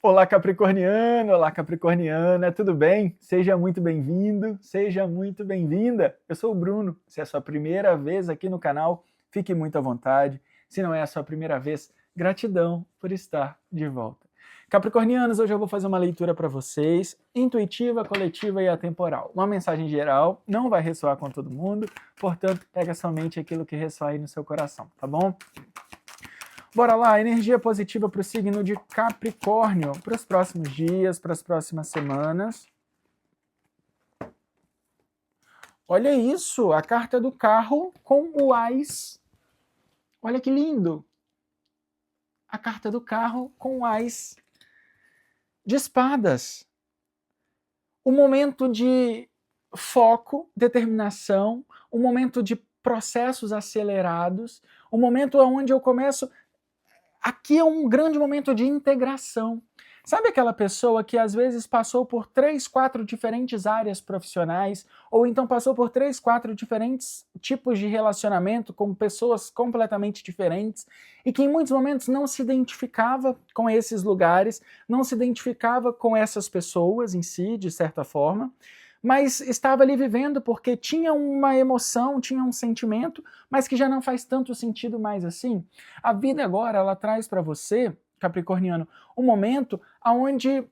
Olá, Capricorniano! Olá, Capricorniana! Tudo bem? Seja muito bem-vindo, seja muito bem-vinda! Eu sou o Bruno. Se é a sua primeira vez aqui no canal, fique muito à vontade. Se não é a sua primeira vez, gratidão por estar de volta. Capricornianos, hoje eu vou fazer uma leitura para vocês, intuitiva, coletiva e atemporal. Uma mensagem geral, não vai ressoar com todo mundo, portanto, pega somente aquilo que ressoar aí no seu coração, tá bom? Bora lá, energia positiva para o signo de Capricórnio, para os próximos dias, para as próximas semanas. Olha isso, a carta do carro com o Ás. Olha que lindo! A carta do carro com o Ás de espadas. Um momento de foco, determinação, um momento de processos acelerados, um momento onde eu começo... Aqui é um grande momento de integração. Sabe aquela pessoa que às vezes passou por 3, 4 diferentes áreas profissionais, ou então passou por 3, 4 diferentes tipos de relacionamento com pessoas completamente diferentes, e que em muitos momentos não se identificava com esses lugares, não se identificava com essas pessoas em si, de certa forma, mas estava ali vivendo porque tinha uma emoção, tinha um sentimento, mas que já não faz tanto sentido mais assim. A vida agora, ela traz para você, Capricorniano, um momento onde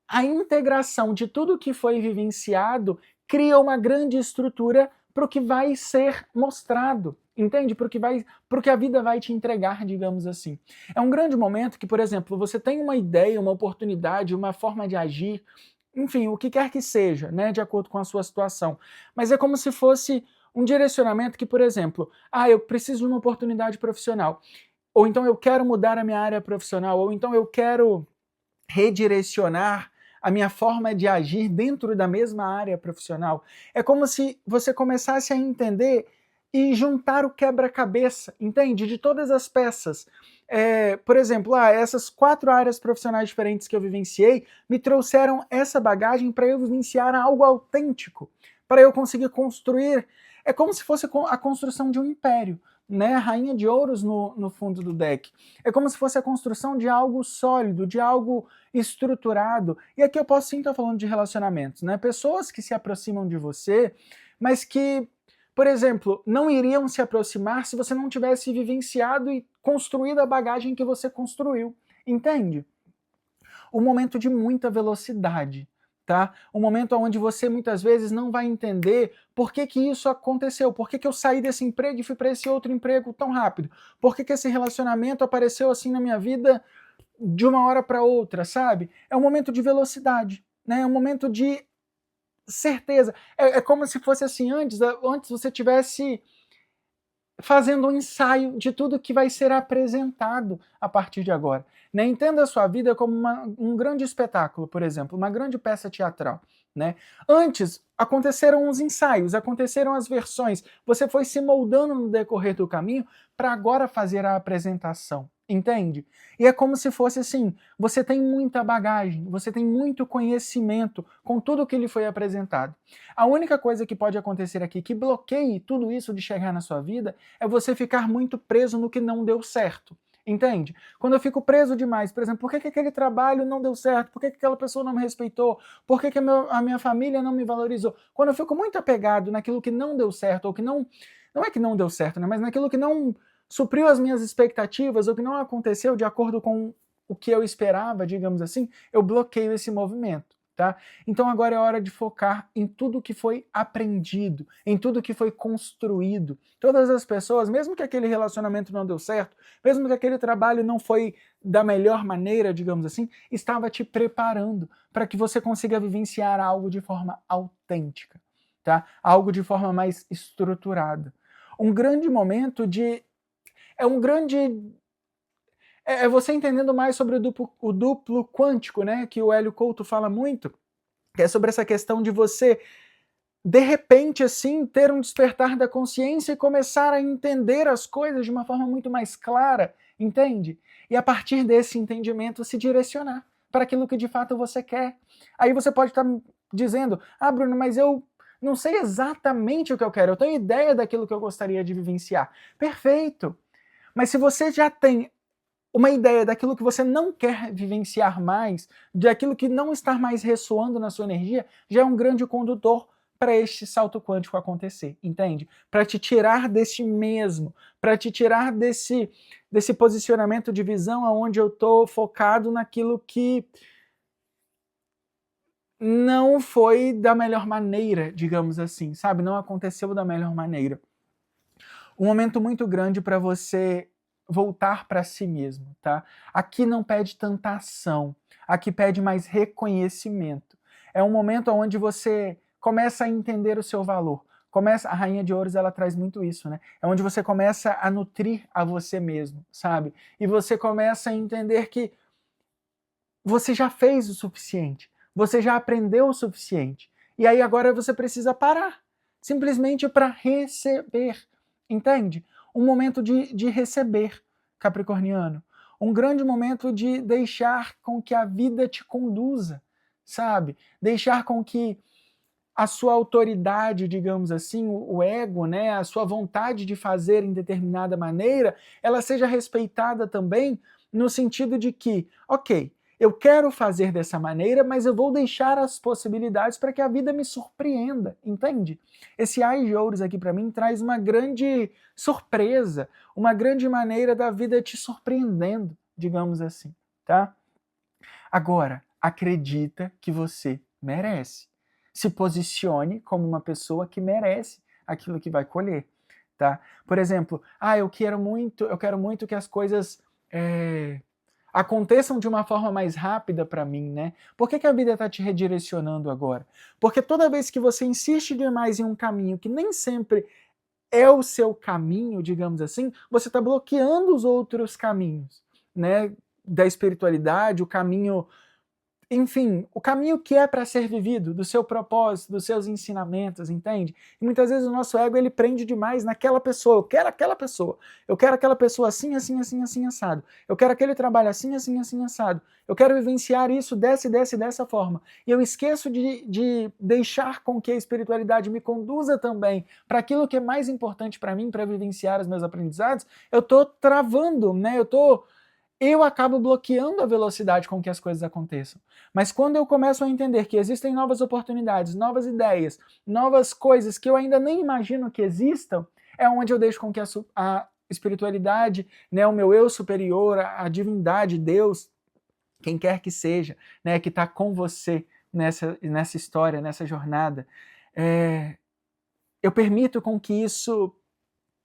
a integração de tudo que foi vivenciado cria uma grande estrutura para o que vai ser mostrado, entende? Para o que a vida vai te entregar, digamos assim. É um grande momento que, por exemplo, você tem uma ideia, uma oportunidade, uma forma de agir, enfim, o que quer que seja, né, de acordo com a sua situação. Mas é como se fosse um direcionamento que, por exemplo, eu preciso de uma oportunidade profissional, ou então eu quero mudar a minha área profissional, ou então eu quero redirecionar a minha forma de agir dentro da mesma área profissional. É como se você começasse a entender e juntar o quebra-cabeça, entende? De todas as peças. Por exemplo, essas 4 áreas profissionais diferentes que eu vivenciei me trouxeram essa bagagem para eu vivenciar algo autêntico, para eu conseguir construir. É como se fosse a construção de um império, né? Rainha de ouros no fundo do deck. É como se fosse a construção de algo sólido, de algo estruturado. E aqui eu posso sim estar falando de relacionamentos, né? Pessoas que se aproximam de você, mas que, por exemplo, não iriam se aproximar se você não tivesse vivenciado e construído a bagagem que você construiu, entende? Um momento de muita velocidade, tá? Um momento onde você muitas vezes não vai entender por que isso aconteceu, por que eu saí desse emprego e fui para esse outro emprego tão rápido, por que esse relacionamento apareceu assim na minha vida de uma hora para outra, sabe? É um momento de velocidade, né? É um momento de certeza. É como se fosse assim, antes você tivesse fazendo um ensaio de tudo que vai ser apresentado a partir de agora. Né? Entenda a sua vida como um grande espetáculo, por exemplo, uma grande peça teatral. Né? Antes, aconteceram os ensaios, aconteceram as versões, você foi se moldando no decorrer do caminho para agora fazer a apresentação. Entende? E é como se fosse assim, você tem muita bagagem, você tem muito conhecimento com tudo que lhe foi apresentado. A única coisa que pode acontecer aqui que bloqueie tudo isso de chegar na sua vida é você ficar muito preso no que não deu certo. Entende? Quando eu fico preso demais, por exemplo, por que aquele trabalho não deu certo? Por que aquela pessoa não me respeitou? Por que a minha família não me valorizou? Quando eu fico muito apegado naquilo que não deu certo, ou que não é que não deu certo, né? Mas naquilo que não supriu as minhas expectativas, ou que não aconteceu de acordo com o que eu esperava, digamos assim, eu bloqueio esse movimento. Tá? Então agora é hora de focar em tudo que foi aprendido, em tudo que foi construído. Todas as pessoas, mesmo que aquele relacionamento não deu certo, mesmo que aquele trabalho não foi da melhor maneira, digamos assim, estava te preparando para que você consiga vivenciar algo de forma autêntica, tá? Algo de forma mais estruturada. Um grande momento de... É um grande... É você entendendo mais sobre o duplo quântico, né, que o Hélio Couto fala muito, que é sobre essa questão de você, de repente, assim, ter um despertar da consciência e começar a entender as coisas de uma forma muito mais clara, entende? E a partir desse entendimento se direcionar para aquilo que de fato você quer. Aí você pode estar dizendo, Bruno, mas eu não sei exatamente o que eu quero, eu tenho ideia daquilo que eu gostaria de vivenciar. Perfeito! Mas se você já tem uma ideia daquilo que você não quer vivenciar mais, daquilo que não está mais ressoando na sua energia, já é um grande condutor para este salto quântico acontecer, entende? Para te tirar deste mesmo, para te tirar desse posicionamento de visão onde eu estou focado naquilo que não foi da melhor maneira, digamos assim, sabe? Não aconteceu da melhor maneira. Um momento muito grande para você voltar para si mesmo, tá? Aqui não pede tanta ação, aqui pede mais reconhecimento. É um momento onde você começa a entender o seu valor. A Rainha de Ouros, ela traz muito isso, né? É onde você começa a nutrir a você mesmo, sabe? E você começa a entender que você já fez o suficiente, você já aprendeu o suficiente. E aí agora você precisa parar, simplesmente para receber, entende? Um momento de receber, capricorniano. Um grande momento de deixar com que a vida te conduza, sabe? Deixar com que a sua autoridade, digamos assim, o ego, né, a sua vontade de fazer em determinada maneira, ela seja respeitada também no sentido de que, ok, eu quero fazer dessa maneira, mas eu vou deixar as possibilidades para que a vida me surpreenda, entende? Esse Ás de Ouros aqui para mim traz uma grande surpresa, uma grande maneira da vida te surpreendendo, digamos assim, tá? Agora, acredita que você merece. Se posicione como uma pessoa que merece aquilo que vai colher, tá? Por exemplo, eu quero muito que as coisas aconteçam de uma forma mais rápida para mim, né? Por que a vida está te redirecionando agora? Porque toda vez que você insiste demais em um caminho que nem sempre é o seu caminho, digamos assim, você está bloqueando os outros caminhos, né? Da espiritualidade, o caminho, enfim, o caminho que é para ser vivido, do seu propósito, dos seus ensinamentos, entende? E muitas vezes o nosso ego, ele prende demais naquela pessoa. Eu quero aquela pessoa. Eu quero aquela pessoa assim, assim, assim, assim, assado. Eu quero aquele trabalho assim, assim, assim, assado. Eu quero vivenciar isso dessa forma. E eu esqueço de deixar com que a espiritualidade me conduza também para aquilo que é mais importante para mim, para vivenciar os meus aprendizados. Eu estou travando, né? Eu acabo bloqueando a velocidade com que as coisas aconteçam. Mas quando eu começo a entender que existem novas oportunidades, novas ideias, novas coisas que eu ainda nem imagino que existam, é onde eu deixo com que a espiritualidade, né, o meu eu superior, a divindade, Deus, quem quer que seja, né, que está com você nessa história, nessa jornada, eu permito com que isso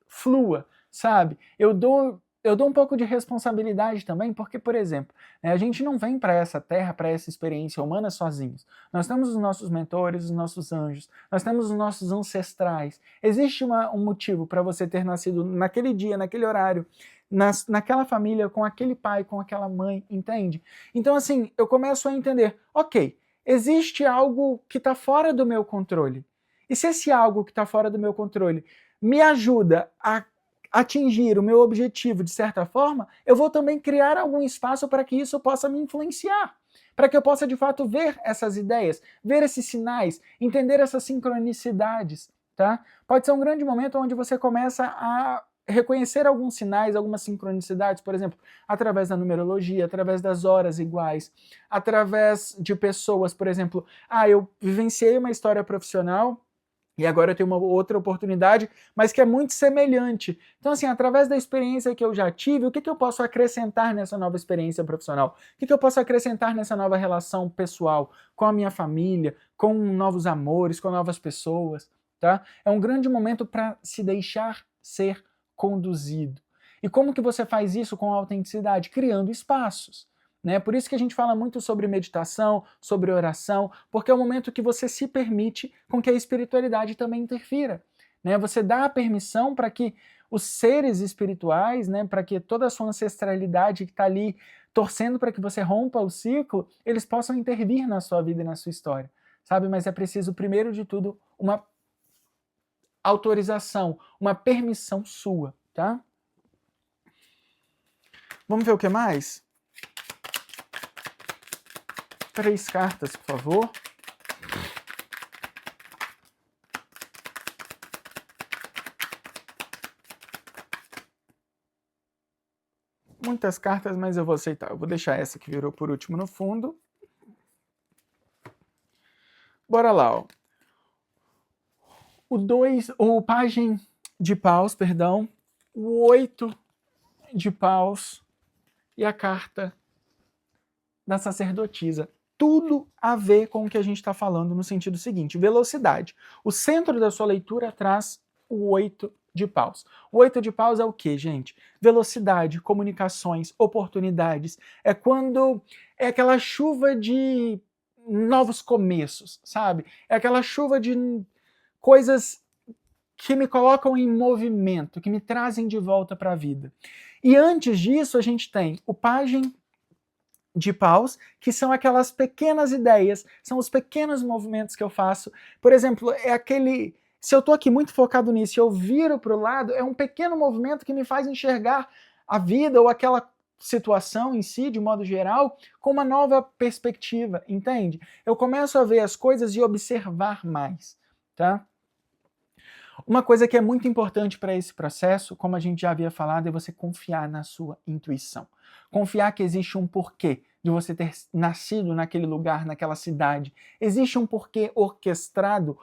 flua, sabe? Eu dou um pouco de responsabilidade também, porque, por exemplo, a gente não vem para essa terra, para essa experiência humana sozinhos. Nós temos os nossos mentores, os nossos anjos, nós temos os nossos ancestrais. Existe um motivo para você ter nascido naquele dia, naquele horário, naquela família, com aquele pai, com aquela mãe, entende? Então, assim, eu começo a entender, ok, existe algo que está fora do meu controle. E se esse algo que está fora do meu controle me ajuda a atingir o meu objetivo de certa forma, eu vou também criar algum espaço para que isso possa me influenciar, para que eu possa de fato ver essas ideias, ver esses sinais, entender essas sincronicidades, tá? Pode ser um grande momento onde você começa a reconhecer alguns sinais, algumas sincronicidades, por exemplo, através da numerologia, através das horas iguais, através de pessoas, por exemplo, eu vivenciei uma história profissional e agora eu tenho uma outra oportunidade, mas que é muito semelhante. Então, assim, através da experiência que eu já tive, o que eu posso acrescentar nessa nova experiência profissional? O que eu posso acrescentar nessa nova relação pessoal, com a minha família, com novos amores, com novas pessoas, tá? É um grande momento para se deixar ser conduzido. E como que você faz isso com autenticidade? Criando espaços. Né? Por isso que a gente fala muito sobre meditação, sobre oração, porque é o momento que você se permite com que a espiritualidade também interfira. Né? Você dá a permissão para que os seres espirituais, né, para que toda a sua ancestralidade que está ali torcendo para que você rompa o ciclo, eles possam intervir na sua vida e na sua história. Sabe? Mas é preciso, primeiro de tudo, uma autorização, uma permissão sua. Tá? Vamos ver o que mais? 3 cartas, por favor. muitas cartas, mas eu vou aceitar. Eu vou deixar essa que virou por último no fundo. Bora lá, ó. O pajem de paus, perdão, o 8 de paus e a carta da sacerdotisa. Tudo a ver com o que a gente está falando no sentido seguinte, velocidade. O centro da sua leitura traz o 8 de paus. O 8 de paus é o que, gente? Velocidade, comunicações, oportunidades. É quando é aquela chuva de novos começos, sabe? É aquela chuva de coisas que me colocam em movimento, que me trazem de volta para a vida. E antes disso, a gente tem o pajem de paus, que são aquelas pequenas ideias, são os pequenos movimentos que eu faço. Por exemplo, é aquele... Se eu estou aqui muito focado nisso e eu viro para o lado, é um pequeno movimento que me faz enxergar a vida ou aquela situação em si, de modo geral, com uma nova perspectiva, entende? Eu começo a ver as coisas e observar mais, tá? Uma coisa que é muito importante para esse processo, como a gente já havia falado, é você confiar na sua intuição. Confiar que existe um porquê de você ter nascido naquele lugar, naquela cidade. Existe um porquê orquestrado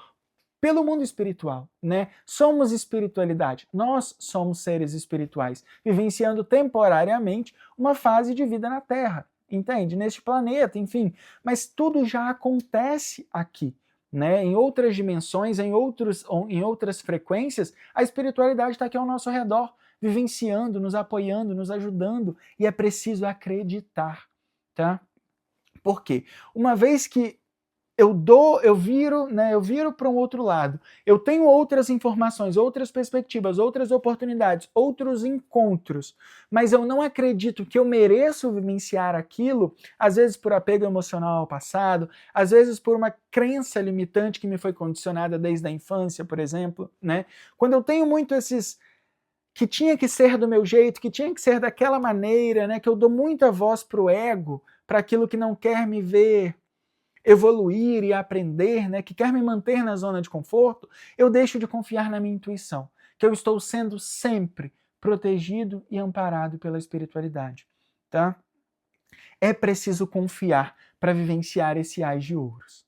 pelo mundo espiritual, né? Somos espiritualidade, nós somos seres espirituais, vivenciando temporariamente uma fase de vida na Terra, entende? Neste planeta, enfim, mas tudo já acontece aqui, né? Em outras dimensões, em outras frequências, a espiritualidade está aqui ao nosso redor, vivenciando, nos apoiando, nos ajudando, e é preciso acreditar, tá? Por quê? Uma vez que eu viro para um outro lado. Eu tenho outras informações, outras perspectivas, outras oportunidades, outros encontros, mas eu não acredito que eu mereço vivenciar aquilo, às vezes por apego emocional ao passado, às vezes por uma crença limitante que me foi condicionada desde a infância, por exemplo, né? Quando eu tenho muito esses que tinha que ser do meu jeito, que tinha que ser daquela maneira, né? Que eu dou muita voz para o ego, para aquilo que não quer me ver evoluir e aprender, né, que quer me manter na zona de conforto, eu deixo de confiar na minha intuição, que eu estou sendo sempre protegido e amparado pela espiritualidade, tá? É preciso confiar para vivenciar esse ás de ouros.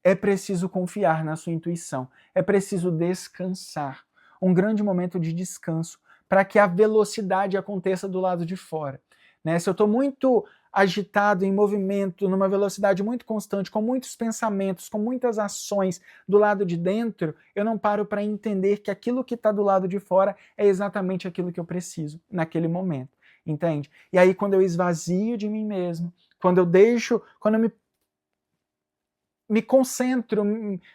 É preciso confiar na sua intuição. É preciso descansar. Um grande momento de descanso para que a velocidade aconteça do lado de fora. Né? Se eu estou muito agitado, em movimento, numa velocidade muito constante, com muitos pensamentos, com muitas ações do lado de dentro, eu não paro para entender que aquilo que está do lado de fora é exatamente aquilo que eu preciso naquele momento, entende? E aí quando eu esvazio de mim mesmo, quando eu me concentro,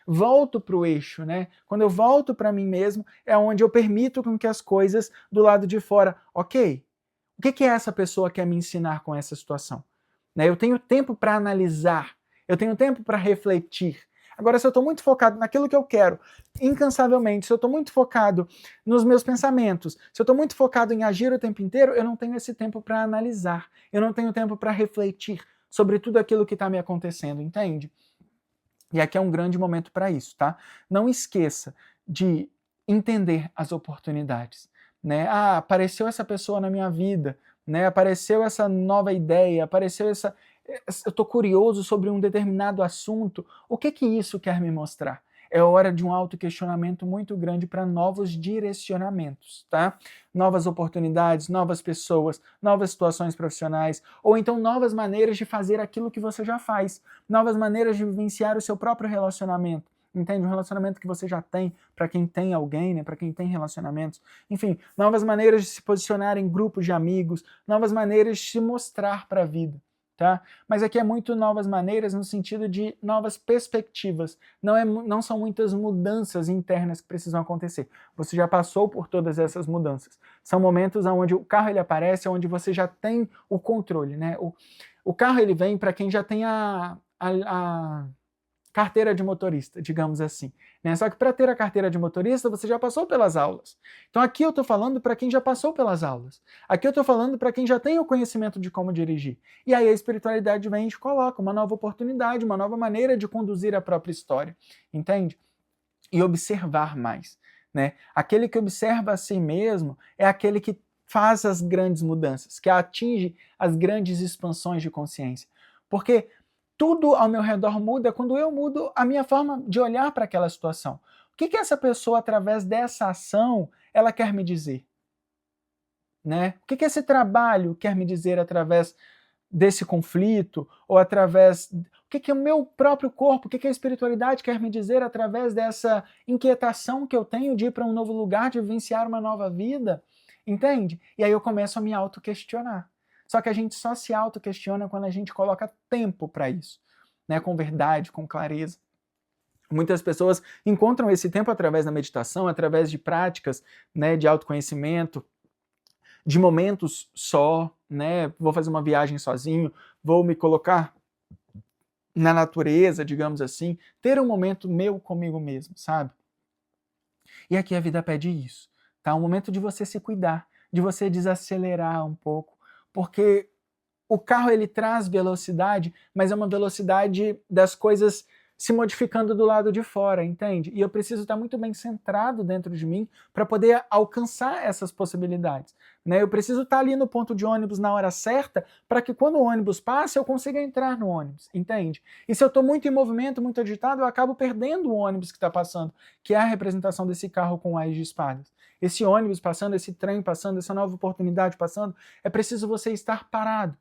volto para o eixo, né? Quando eu volto para mim mesmo, é onde eu permito com que as coisas do lado de fora, ok, o que essa pessoa quer me ensinar com essa situação? Né? Eu tenho tempo para analisar, eu tenho tempo para refletir. Agora, se eu estou muito focado naquilo que eu quero, incansavelmente, se eu estou muito focado nos meus pensamentos, se eu estou muito focado em agir o tempo inteiro, eu não tenho esse tempo para analisar, eu não tenho tempo para refletir sobre tudo aquilo que está me acontecendo, entende? E aqui é um grande momento para isso, tá? Não esqueça de entender as oportunidades. Né? Ah, apareceu essa pessoa na minha vida, né? Apareceu essa nova ideia, apareceu essa... Eu estou curioso sobre um determinado assunto. O que isso quer me mostrar? É hora de um autoquestionamento muito grande para novos direcionamentos, tá? Novas oportunidades, novas pessoas, novas situações profissionais, ou então novas maneiras de fazer aquilo que você já faz, novas maneiras de vivenciar o seu próprio relacionamento. Entende? Um relacionamento que você já tem, para quem tem alguém, né? Para quem tem relacionamentos. Enfim, novas maneiras de se posicionar em grupos de amigos, novas maneiras de se mostrar para a vida. Tá? Mas aqui é muito novas maneiras no sentido de novas perspectivas. Não são muitas mudanças internas que precisam acontecer. Você já passou por todas essas mudanças. São momentos onde o carro ele aparece, onde você já tem o controle. Né? O carro ele vem para quem já tem a carteira de motorista, digamos assim. Né? Só que para ter a carteira de motorista, você já passou pelas aulas. Então aqui eu estou falando para quem já passou pelas aulas. Aqui eu estou falando para quem já tem o conhecimento de como dirigir. E aí a espiritualidade vem e te coloca uma nova oportunidade, uma nova maneira de conduzir a própria história. Entende? E observar mais. Né? Aquele que observa a si mesmo é aquele que faz as grandes mudanças, que atinge as grandes expansões de consciência. Porque tudo ao meu redor muda quando eu mudo a minha forma de olhar para aquela situação. O que essa pessoa, através dessa ação, ela quer me dizer? Né? O que esse trabalho quer me dizer através desse conflito, ou através... O que o meu próprio corpo, o que a espiritualidade quer me dizer através dessa inquietação que eu tenho de ir para um novo lugar, de vivenciar uma nova vida? Entende? E aí eu começo a me auto-questionar. Só que a gente só se auto-questiona quando a gente coloca tempo para isso, né? Com verdade, com clareza. Muitas pessoas encontram esse tempo através da meditação, através de práticas, né, de autoconhecimento, de momentos só, né? Vou fazer uma viagem sozinho, vou me colocar na natureza, digamos assim, ter um momento meu comigo mesmo, sabe? E aqui a vida pede isso, tá? Um momento de você se cuidar, de você desacelerar um pouco, porque o carro ele traz velocidade, mas é uma velocidade das coisas se modificando do lado de fora, entende? E eu preciso estar muito bem centrado dentro de mim para poder alcançar essas possibilidades, né? Eu preciso estar ali no ponto de ônibus na hora certa para que quando o ônibus passe eu consiga entrar no ônibus, entende? E se eu estou muito em movimento, muito agitado, eu acabo perdendo o ônibus que está passando, que é a representação desse carro com ás de espadas. Esse ônibus passando, esse trem passando, essa nova oportunidade passando, é preciso você estar parado,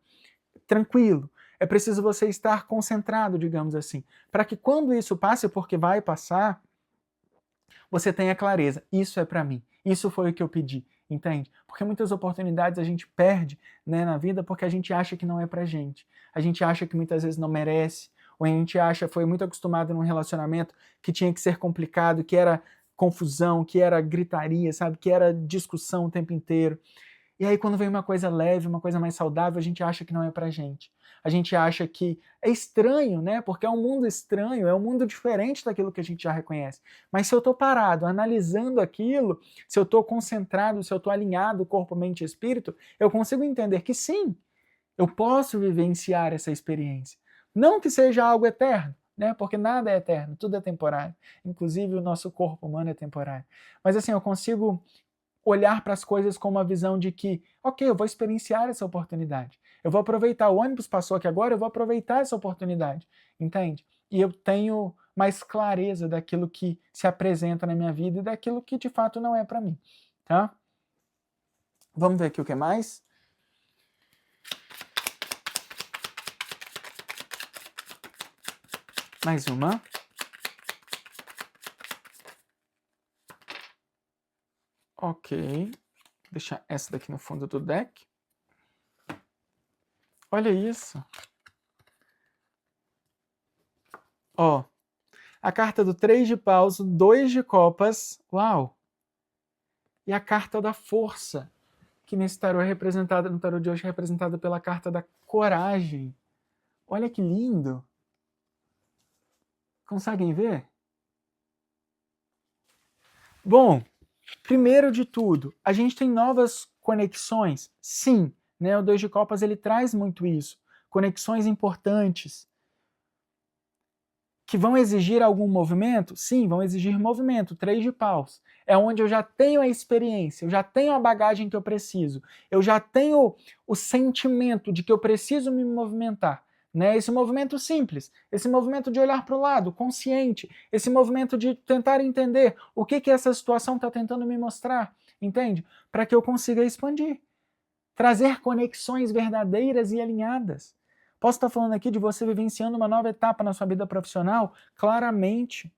tranquilo. É preciso você estar concentrado, digamos assim, para que quando isso passe, porque vai passar, você tenha clareza. Isso é para mim. Isso foi o que eu pedi, entende? Porque muitas oportunidades a gente perde, né, na vida porque a gente acha que não é pra gente. A gente acha que muitas vezes não merece, ou a gente acha, foi muito acostumado num relacionamento que tinha que ser complicado, que era confusão, que era gritaria, sabe? Que era discussão o tempo inteiro. E aí quando vem uma coisa leve, uma coisa mais saudável, a gente acha que não é pra gente. A gente acha que é estranho, né? Porque é um mundo estranho, é um mundo diferente daquilo que a gente já reconhece. Mas se eu estou parado, analisando aquilo, se eu estou concentrado, se eu estou alinhado, corpo, mente e espírito, eu consigo entender que sim, eu posso vivenciar essa experiência. Não que seja algo eterno, né? Porque nada é eterno, tudo é temporário. Inclusive o nosso corpo humano é temporário. Mas assim, eu consigo olhar para as coisas com uma visão de que, ok, eu vou experienciar essa oportunidade. Eu vou aproveitar, o ônibus passou aqui agora, eu vou aproveitar essa oportunidade, entende? E eu tenho mais clareza daquilo que se apresenta na minha vida e daquilo que de fato não é para mim, tá? Vamos ver aqui o que mais? Mais uma. Ok. Vou deixar essa daqui no fundo do deck. Olha isso. Ó, a carta do 3 de paus, o 2 de copas. Uau! E a carta da força, que nesse tarô é representada, no tarô de hoje, é representada pela carta da coragem. Olha que lindo! Conseguem ver? Bom, primeiro de tudo, a gente tem novas conexões? Sim, né? O 2 de copas ele traz muito isso. Conexões importantes. Que vão exigir algum movimento? Sim, vão exigir movimento. 3 de paus. É onde eu já tenho a experiência, eu já tenho a bagagem que eu preciso, eu já tenho o sentimento de que eu preciso me movimentar. Né? Esse movimento simples, esse movimento de olhar para o lado, consciente, esse movimento de tentar entender o que essa situação está tentando me mostrar, entende? Para que eu consiga expandir, trazer conexões verdadeiras e alinhadas. Posso estar falando aqui de você vivenciando uma nova etapa na sua vida profissional? Claramente,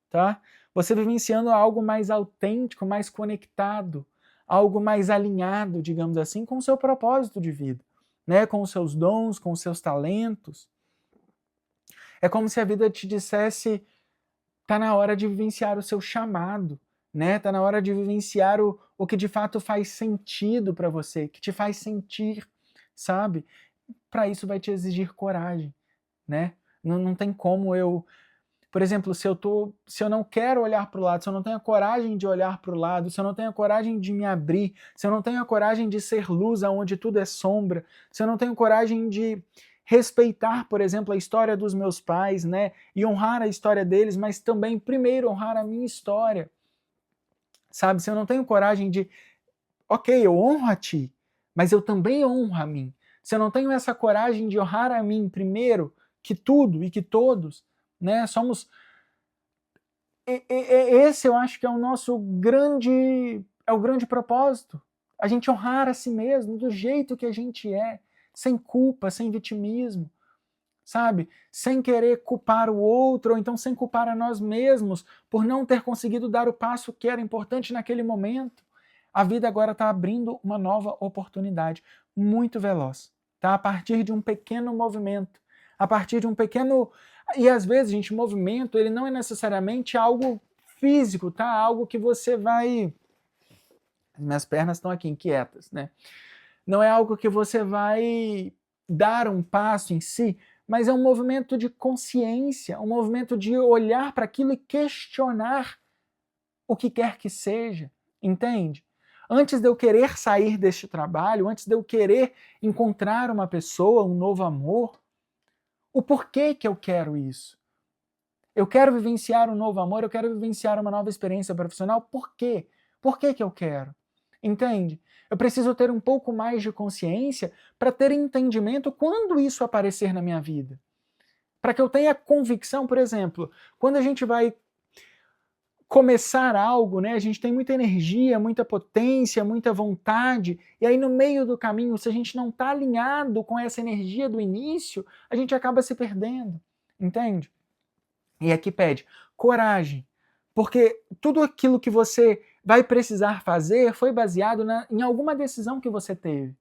tá? Você vivenciando algo mais autêntico, mais conectado, algo mais alinhado, digamos assim, com o seu propósito de vida, né? Com os seus dons, com os seus talentos. É como se a vida te dissesse, tá na hora de vivenciar o seu chamado, né? Tá na hora de vivenciar o que de fato faz sentido para você, que te faz sentir, sabe? Para isso vai te exigir coragem, né? Não tem como eu... Por exemplo, se eu não quero olhar para o lado, se eu não tenho a coragem de olhar para o lado, se eu não tenho a coragem de me abrir, se eu não tenho a coragem de ser luz aonde tudo é sombra, se eu não tenho coragem de respeitar, por exemplo, a história dos meus pais, né? E honrar a história deles, mas também primeiro honrar a minha história. Sabe? Se eu não tenho coragem de ok, eu honro a ti, mas eu também honro a mim. Se eu não tenho essa coragem de honrar a mim primeiro que tudo e que todos, né, somos... Esse eu acho que é o nosso grande propósito. A gente honrar a si mesmo do jeito que a gente é, sem culpa, sem vitimismo, sabe? Sem querer culpar o outro, ou então sem culpar a nós mesmos por não ter conseguido dar o passo que era importante naquele momento. A vida agora está abrindo uma nova oportunidade, muito veloz, tá? A partir de um pequeno movimento, a partir de um pequeno... E às vezes, gente, movimento, ele não é necessariamente algo físico, tá? Algo que você vai... Minhas pernas estão aqui inquietas, né? Não é algo que você vai dar um passo em si, mas é um movimento de consciência, um movimento de olhar para aquilo e questionar o que quer que seja, entende? Antes de eu querer sair deste trabalho, antes de eu querer encontrar uma pessoa, um novo amor, o porquê que eu quero isso? Eu quero vivenciar um novo amor, eu quero vivenciar uma nova experiência profissional, por quê? Por que eu quero? Entende? Eu preciso ter um pouco mais de consciência para ter entendimento quando isso aparecer na minha vida. Para que eu tenha convicção, por exemplo, quando a gente vai começar algo, né, a gente tem muita energia, muita potência, muita vontade, e aí no meio do caminho, se a gente não está alinhado com essa energia do início, a gente acaba se perdendo, entende? E aqui pede coragem, porque tudo aquilo que você vai precisar fazer foi baseado em alguma decisão que você teve,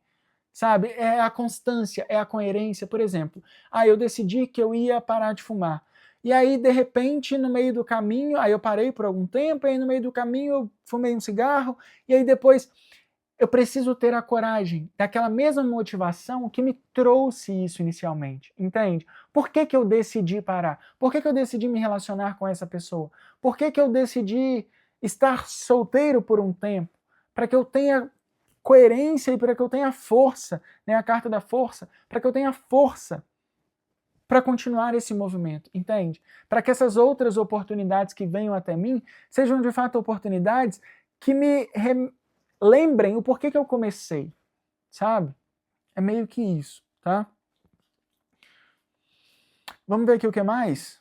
sabe? É a constância, é a coerência. Por exemplo, eu decidi que eu ia parar de fumar. E aí, de repente, no meio do caminho, aí eu parei por algum tempo, e aí no meio do caminho eu fumei um cigarro, e aí depois eu preciso ter a coragem daquela mesma motivação que me trouxe isso inicialmente, entende? Por que eu decidi parar? Por que eu decidi me relacionar com essa pessoa? Por que eu decidi estar solteiro por um tempo? Para que eu tenha coerência e para que eu tenha força, né, a carta da força, para que eu tenha força para continuar esse movimento, entende? Para que essas outras oportunidades que venham até mim sejam de fato oportunidades que me lembrem o porquê que eu comecei, sabe? É meio que isso, tá? Vamos ver aqui o que mais?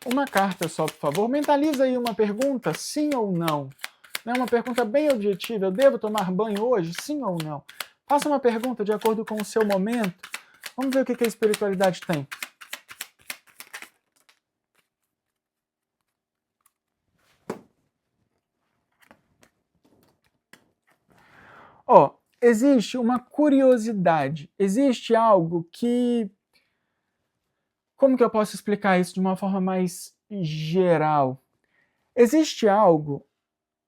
Uma carta só, por favor. Mentaliza aí uma pergunta, sim ou não. É uma pergunta bem objetiva. Eu devo tomar banho hoje, sim ou não? Faça uma pergunta de acordo com o seu momento. Vamos ver o que a espiritualidade tem. Existe uma curiosidade. Existe algo que... Como que eu posso explicar isso de uma forma mais geral? Existe algo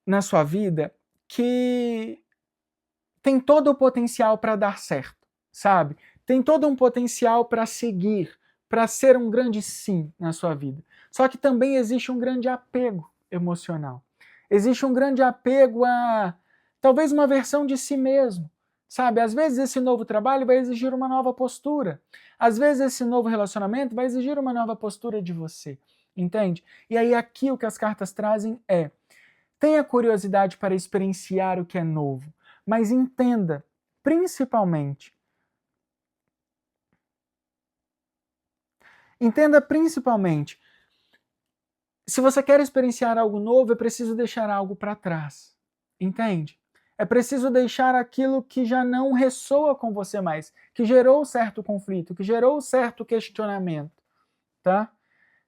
na sua vida que tem todo o potencial para dar certo, sabe? Tem todo um potencial para seguir, para ser um grande sim na sua vida. Só que também existe um grande apego emocional. Existe um grande apego a talvez uma versão de si mesmo, sabe? Às vezes esse novo trabalho vai exigir uma nova postura. Às vezes esse novo relacionamento vai exigir uma nova postura de você, entende? E aí aqui o que as cartas trazem é: tenha curiosidade para experienciar o que é novo, mas entenda, principalmente, se você quer experienciar algo novo, é preciso deixar algo para trás, entende? É preciso deixar aquilo que já não ressoa com você mais, que gerou certo conflito, que gerou certo questionamento, tá?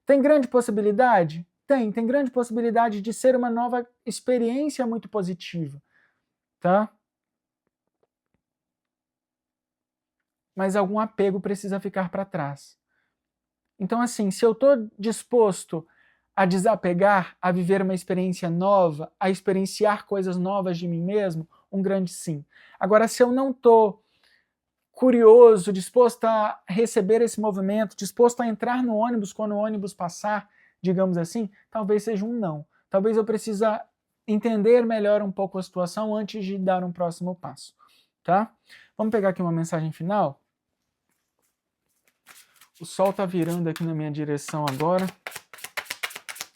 Tem grande possibilidade? Tem grande possibilidade de ser uma nova experiência muito positiva, tá? Mas algum apego precisa ficar para trás. Então, assim, se eu estou disposto a desapegar, a viver uma experiência nova, a experienciar coisas novas de mim mesmo, um grande sim. Agora, se eu não estou curioso, disposto a receber esse movimento, disposto a entrar no ônibus quando o ônibus passar, digamos assim, talvez seja um não. Talvez eu precise entender melhor um pouco a situação antes de dar um próximo passo, tá? Vamos pegar aqui uma mensagem final? O sol tá virando aqui na minha direção agora.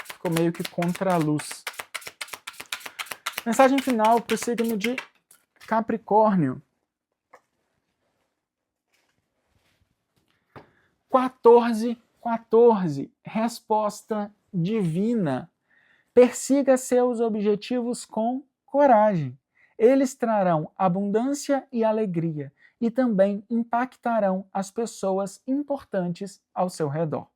Ficou meio que contra a luz. Mensagem final para o signo de Capricórnio. 14, resposta divina. Persiga seus objetivos com coragem. Eles trarão abundância e alegria e também impactarão as pessoas importantes ao seu redor.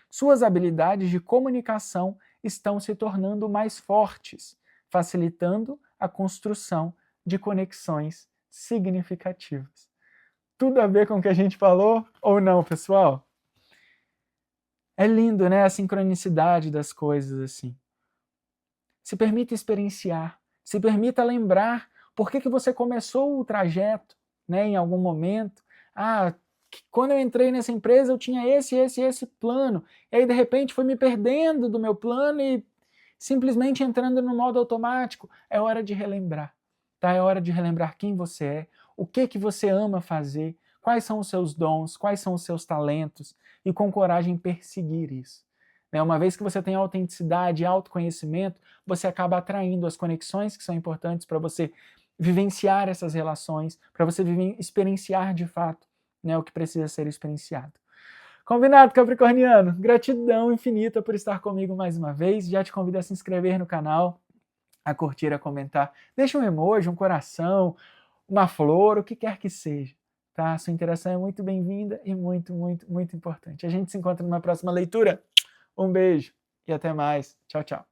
Suas habilidades de comunicação estão se tornando mais fortes, facilitando a construção de conexões significativas. Tudo a ver com o que a gente falou ou não, pessoal? É lindo, né, a sincronicidade das coisas assim. Se permita experienciar, se permita lembrar por que você começou o trajeto, né, em algum momento. Quando eu entrei nessa empresa eu tinha esse plano, e aí de repente fui me perdendo do meu plano e simplesmente entrando no modo automático. É hora de relembrar, tá? É hora de relembrar quem você é, o que você ama fazer, quais são os seus dons, quais são os seus talentos, e com coragem perseguir isso. Uma vez que você tem autenticidade e autoconhecimento, você acaba atraindo as conexões que são importantes para você vivenciar essas relações, para você experienciar de fato, né, o que precisa ser experienciado. Combinado, Capricorniano? Gratidão infinita por estar comigo mais uma vez. Já te convido a se inscrever no canal, a curtir, a comentar. Deixa um emoji, um coração, uma flor, o que quer que seja. Tá? Sua interação é muito bem-vinda e muito, muito, muito importante. A gente se encontra numa próxima leitura. Um beijo e até mais. Tchau, tchau.